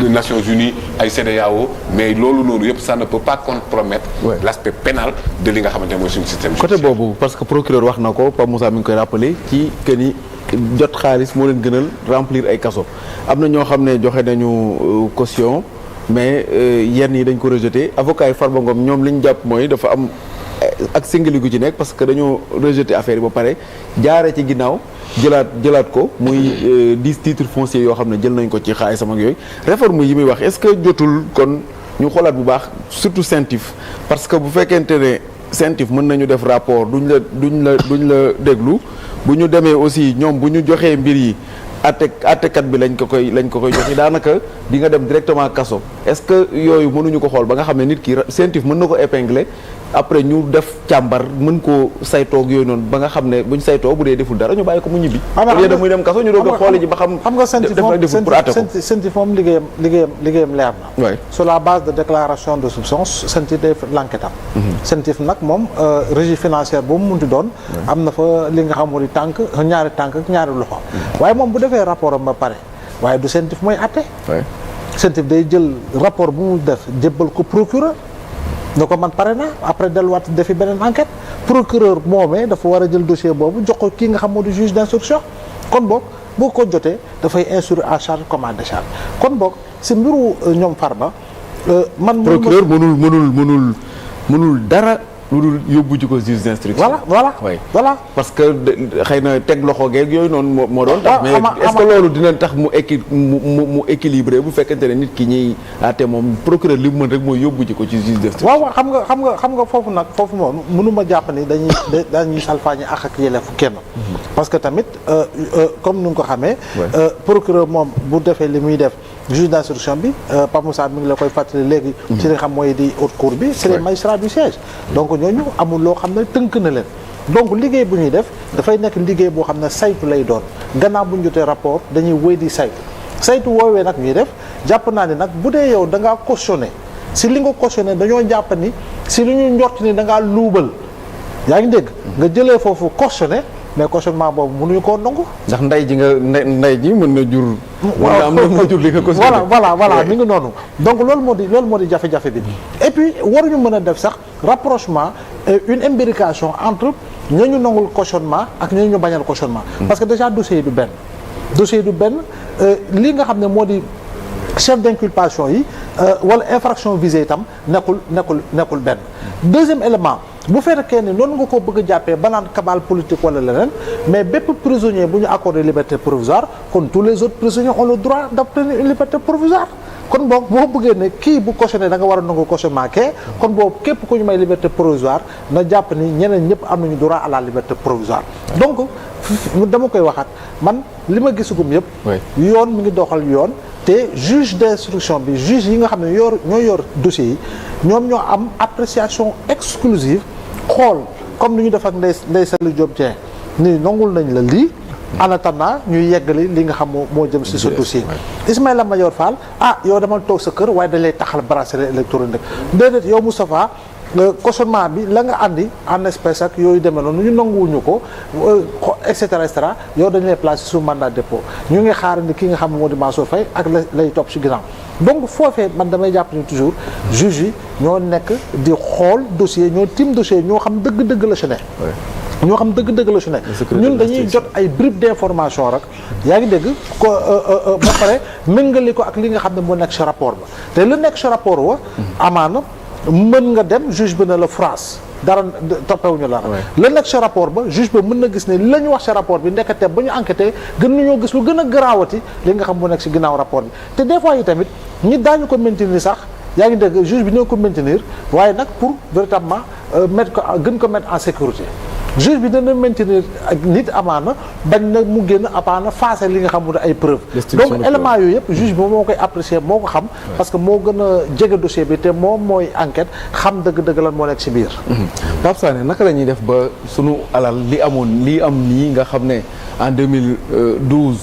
Nations Unies ay CEDEAO mais loolu noonu yëpp ça ne peut pas compromettre l'aspect pénal de li nga xamante ne mooy suñu système côté boobu parce que procureur wax na ko Pape Moussa mi ngi koy rappelé ci que ni jot xaalis moo leen gënal remplir ay kaso am na ñoo xam ne joxe nañu caution mais yenn yi dañ ko rejeté avocat yi Farba Ngom ñoom li ñu jàpp mooy dafa am ak singali gu ci nekk parce que dañoo rejeté affaire yi ba pare jaaree ci ginnaaw jëlaat ko muy 10 titres fonciers yoo xam ne jël nañ ko ci xaalisam ak yooyu réforme yi muy wax est-ce que jotul kon ñu xoolaat bu baax surtout CENTIF parce que bu fekkente ne CENTIF mën nañu def rapport duñ la déglu bu ñu demee aussi ñoom bu ñu joxee mbir yi attekat bi lañ ko koy joxe daanaka di nga dem directement kaso est-ce que yooyu mënuñu ko xool ba nga xam ne nit ki CENTIF mën na ko épingler après ñu def càmbar mën koo saytoog yooyu noonu ba nga xam ne buñ saytoo bu dee deful dara ñu bàyyi ko mu ñibbi. xam muy dem kaso ñu doog a xoole ji ba xam. xam nga CENTIF moom liggéeyam leer na. oui sur la base de déclaration de soupçons CENTIF day l'enquête am. CENTIF nag moom régie financière boobu mu munti doon. am na fa li nga xam moo di ñaari tànk ak ñaari loxo. waaye moom bu defee rapport am ba pare waaye du CENTIF mooy àtte. CENTIF day jël rapport bu mu def jébbal ko procureur. ne ko man pare na après delluwaat defi beneen enquête procureur moomee dafa war a jël dossier boobu jox ko kii nga xam moo di juge d'instruction kon boog boo ko jotee dafay instruire à charge comme à décharge kon boog si mbiru ñoom Farba man procureur mënul dara lu dul yóbbu ci ko juge d'instruction. voilà parce que xëy na teg loxo geeg yooyu noonu moo doon tax mais est-ce que loolu dina tax mu équilibré bu fekkente ne nit ki ñuy àtte moom procureur li mu mën rek mooy yóbbu ci ko ci juge d'instruction. waaw xam nga foofu moom mënuma jàpp ni dañuy salfaañi ak yelleefu kenn parce que tamit comme ni nga ko xamee procureur moom bu defee li muy def juge d'instruction bi Pape Moussa mi ngi la koy fàttali léegi ci li xam mooy di haute cour bi c'est les magistrats du siège donc ñooñu amul loo xam ne tënk na leen donc liggéey bu ñuy def dafay nekk liggéey boo xam ne saytu lay doon gannaaw bu ñu jotee rapport dañuy wéy di saytu woowee nag ñuy def jàpp naa ni nag bu dee yow da ngaa cautionné si li nga cautionné dañoo jàpp ni si li ñu njort ni da ngaa luubal yaa ngi dégg nga jëlee foofu cautionné mais cautionnement boobu mënuñu koo nangu. ndax ndey ji mën na jur. wala am na jur li nga cautionné. voilà mi ngi noonu. donc loolu moo di jafe-jafe bi. et puis waruñu mën a def sax rapprochement une imbérication entre ñooñu nangul cautionnement ak ñooñu bañal cautionnement. parce que déjà dossier du benn li nga xam ne moo di chef d'inculpation yi wala infraction visée itam nekkul benn. deuxième élément. bu fekkee ne noonu nga ko bëgg a jàppee ba naan cabale politique wala leneen mais bépp prisonnier bu ñu accordé liberté provisoire kon tous les autres prisonniers ont le droit d'obtenir une liberté provisoire kon boog boo bëggee ne kii bu cautionné da nga war a nangu cautionnement kee kon boobu képp ku ñu may liberté provisoire na jàpp ni ñeneen ñëpp am nañu droit à la liberté provisoire donc dama koy waxaat man li ma gisugum yëpp yoon mi ngi doxal yoon te juge d'instruction bi juge yi nga xam ne ñoo yor dossier yi ñoom ñoo am appréciation exclusive xool comme ni ñu def ak Ndeye Saly Diop Dieng ni nangul nañ la lii en attendant ñuy yeggali li nga xam moo jëm ci sa dossier Ismaïla Madior Fall yow demal toog sa kër waaye dañ lay taxal bracelet électronique déedéet yow Moustapha cautionnement bi la nga andi en espèce ak yooyu demee noonu ñu nanguwuñu ko et cetera yow dañu lay placer sous mandat de dépôt ñu ngi xaar ni ki nga xam ne moo di Mansour Faye ak lay topp ci ginnaaw donc foofee man damay jàpp ni toujours juge yi ñoo nekk di xool dossier ñoo tim dossier ñoo xam dëgg-dëgg la ci ne ñoo xam dëgg-dëgg la ci ne ñun dañuy jot ay bribes d'information rek yaa ngi dégg ko ba pare méngali ko ak li nga xam ne moo nekk ci rapport ba te lu nekk ci rapport wa amaana mën nga dem juge bi ne la France dara toppewuñu la la nekk ci rapport ba juge ba mën na gis ne la ñu wax ci rapport bi ndekete ba ñu enquêté gën nañoo gis lu gën a garaawati li nga xam mu nekk ci ginnaaw rapport bi te des fois yi tamit ñi daañu ko maintenir sax yaa ngi dégg juge bi ñoo ko maintenir waaye nag pour véritablement gën ko mettre en sécurité juge bi dana maintenir ak nit amaana bañ na mu génn amaana faase li nga xam ne ay preuves donc éléments yooyu yëpp juge bi moo koy apprécier moo ko xam parce que moo gën a jege dossier bi te moom mooy enquête xam dëgg-dëgg lan moo nekk ci biir Pape Sané naka la ñuy def ba sunu alal li am nii nga xam ne en 2012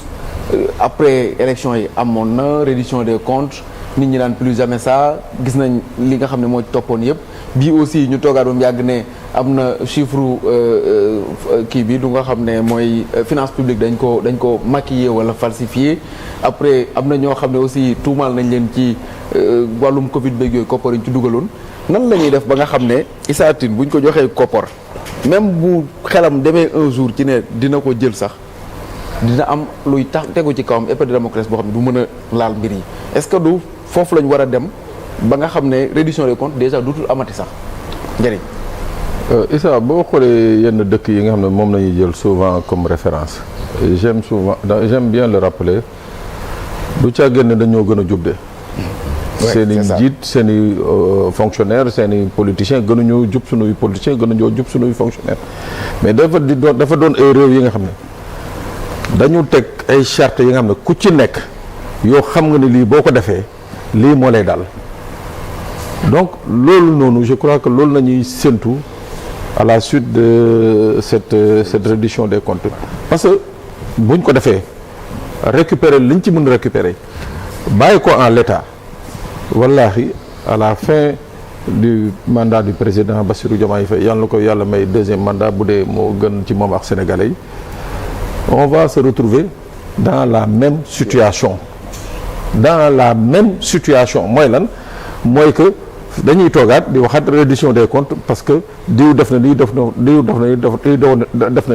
après élection yi amoon na reddition des comptes nit ñi naan plus jamais ça gis nañ li nga xam ne moo toppoon yëpp bii aussi ñu toogaat ba mu yàgg ne am na chiffre kii bi du nga xam ne mooy finance publique dañ ko maquiller wala falsifier après am na ñoo xam ne aussi tuumaal nañ leen ci wàllum Covid beeg yooyu koppar yi ñu ci dugaloon nan la ñuy def ba nga xam ne Issa Tine buñ ko joxee koppar même bu xelam demee un jour ci ne dina ko jël sax dina am luy tax tegu ci kawam épée de Damoclès boo xam ne du mën a laal mbir yi est-ce que du foofu lañ war a dem ba nga xam ne reddition des comptes déjà dutul amati sax njëriñ. Issa boo xoolee yenn dëkk yi nga xam ne moom la ñuy jël souvent comme référence j'aime bien le rappeler du caa génn dañoo gën a jub de. seen i njiit seen i fonctionnaire seen i politiciens gënuñoo jub sunuy politiciens gënuñoo jub sunuy fonctionnaire mais dafa doon ay réew yi nga xam ne dañu teg ay chartes yi nga xam ne ku ci nekk yoo xam nga ne lii boo ko defee lii moo lay dal donc loolu noonu je crois que loolu la ñuy séntu à la suite de cette reddition des comptes parce que buñ ko defee récupérer liñ ci mën récupérer bàyyi ko en l'état wallahi à la fin du mandat du président Bassirou Diomaye Faye yàlla na ko yàlla may deuxième mandat bu dee moo gën ci moom ak sénégalais yi on va se retrouver dans la même situation mooy lan mooy que dañuy toogaat di waxaat reddition des comptes parce que diw def na lii def na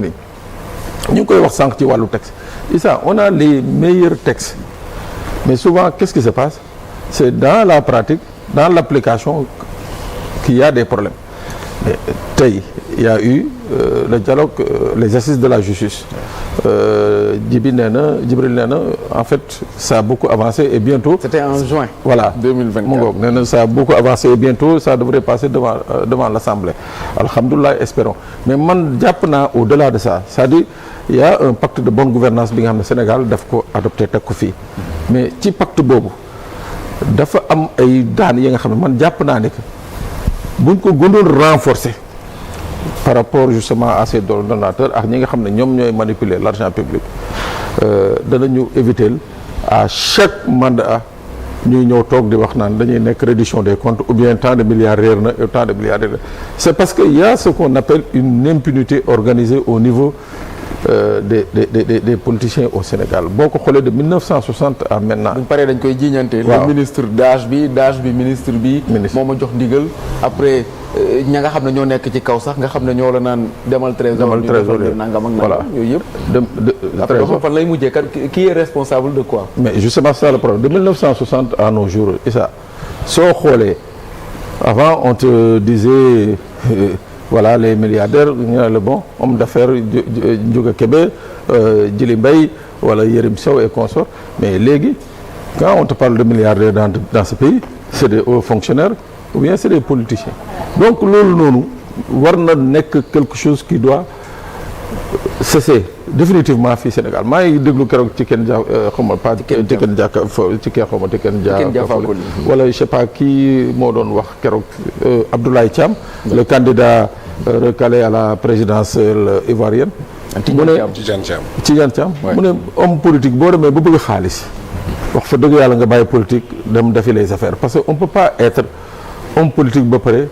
ni ñu ngi koy wax sànq ci wàllu texte Issa on a les meilleurs textes mais souvent qu'est-ce qui se passe c'est dans la pratique dans l'application qu'il y a des problèmes tey il y a eu le dialogue les assises de la justice Jibril nee na en fait ça a beaucoup avancé et bientôt c'était en juin voilà 2024 mu ngoog nee na ça a beaucoup avancé et bientôt ça devrait passer devant l'Assemblée alhamdoulilah espérons mais man jàpp naa au-delà de ça c'est-à-dire il y a un pacte de bonne gouvernance bi nga xam ne Sénégal daf ko adopté teg ko fii mais ci pacte boobu dafa am ay daan yi nga xam ne man jàpp naa ne que buñ ko gënoon renforcer par rapport justement à ces donateurs ak ñi nga xam ne ñoom ñooy manipuler l'argent public danañu éviter à chaque mandat ñuy ñëw toog di wax naan dañuy nekk reddition des comptes ou bien tant de milliards réer na et tant de milliards réer na c'est parce que il y a ce qu'on appelle une impunité organisée au niveau des politiciens au Sénégal boo ko xoolee de 1960 à maintenant. bu paree dañ koy jiiñante. waaw le ministre d'âge bi ministre bi. moo ma jox ndigal après ña nga xam ne ñoo nekk ci kaw sax nga xam ne ñoo la naan demal trésor nangam ak voilà yooyu yëpp. après fan lay mujjee kat qui est responsable de quoi. mais justement c'est ça le problème de 1960 à nos jours Issa soo xoolee avant on te disait. Voilà les milliardaires ñu ne la bon homme d'affaires Ndiouga Kébé Djily Mbaye wala Yérim Sow et consorts mais léegi quand on te parle de milliardaires dans ce pays c'est des hauts fonctionnaires ou bien c'est des politiciens donc loolu noonu war na nekk quelque chose qui doit cesser définitivement fii Sénégal maa ngi déglu keroog ci kenn ja xawma pas ci kenn jàkka ci kenn xawma ci kenn wala je sais pas kii moo doon wax keroog Abdoulaye Thiam le candidat recalé à la présidentielle ivoirienne mu ne Tidiane Thiam mu ne homme politique boo demee ba bëgg xaalis wax fa dëgg yàlla nga bàyyi politique dem defi les affaires parce que on peut pas être homme politique ba pare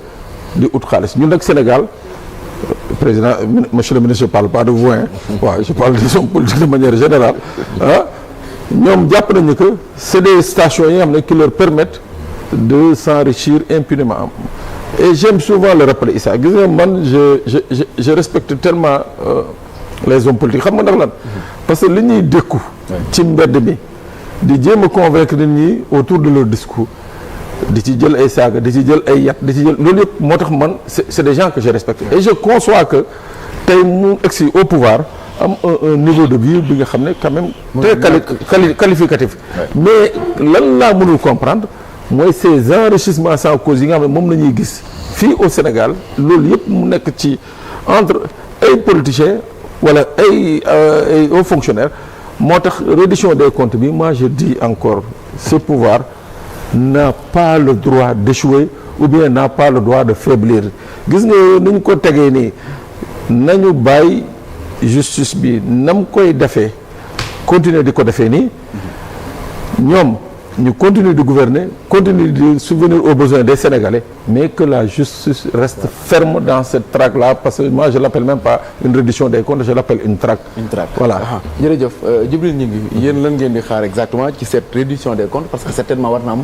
di ut xaalis ñun nag Sénégal président monsieur le ministre je parle pas de vous hein waaw je parle des hommes politiques de manière générale ah ñoom jàpp nañu que c'est des stations yi nga xam ne qui leur permettent de s'enrichir impunément et j'aime souvent le rappeler Issa gis nga man je respecte tellement les hommes politiques xam nga ndax lan parce que li ñuy dékku ci mbedd mi di jéem a convaincre nit ñi autour de leur discours di ci jël ay saaga di ci jël ay yat di ci jël loolu yëpp moo tax man c'est des gens que je respecte et je conçois que tey mu egsi au pouvoir am un niveau de vie bi nga xam ne quand même très qualificatif mais lan laa mënul comprendre mooy ces enrichissements sans cause yi nga xam ne moom la ñuy gis fii au Sénégal loolu yëpp mu nekk ci entre ay politiciens wala ay hauts fonctionnaires moo tax reddition des comptes bi moi je dis encore ce pouvoir n'a pas le droit d'échouer ou bien n'a pas le droit de faiblir gis nga ni ñu ko tegee nii nañu bàyyi justice bi nam koy defee continuer di ko defee nii ñoom ñu continue de gouverner, continue de subvenir aux besoins des Sénégalais, mais que la justice reste ferme dans cette traque-là, parce que moi je l'appelle même pas une reddition des comptes, je l'appelle une traque. Une traque. Voilà. jërëjëf Djibril Gningue yéen lan ngeen di xaar exactement ci cette reddition des comptes parce que certainement war na am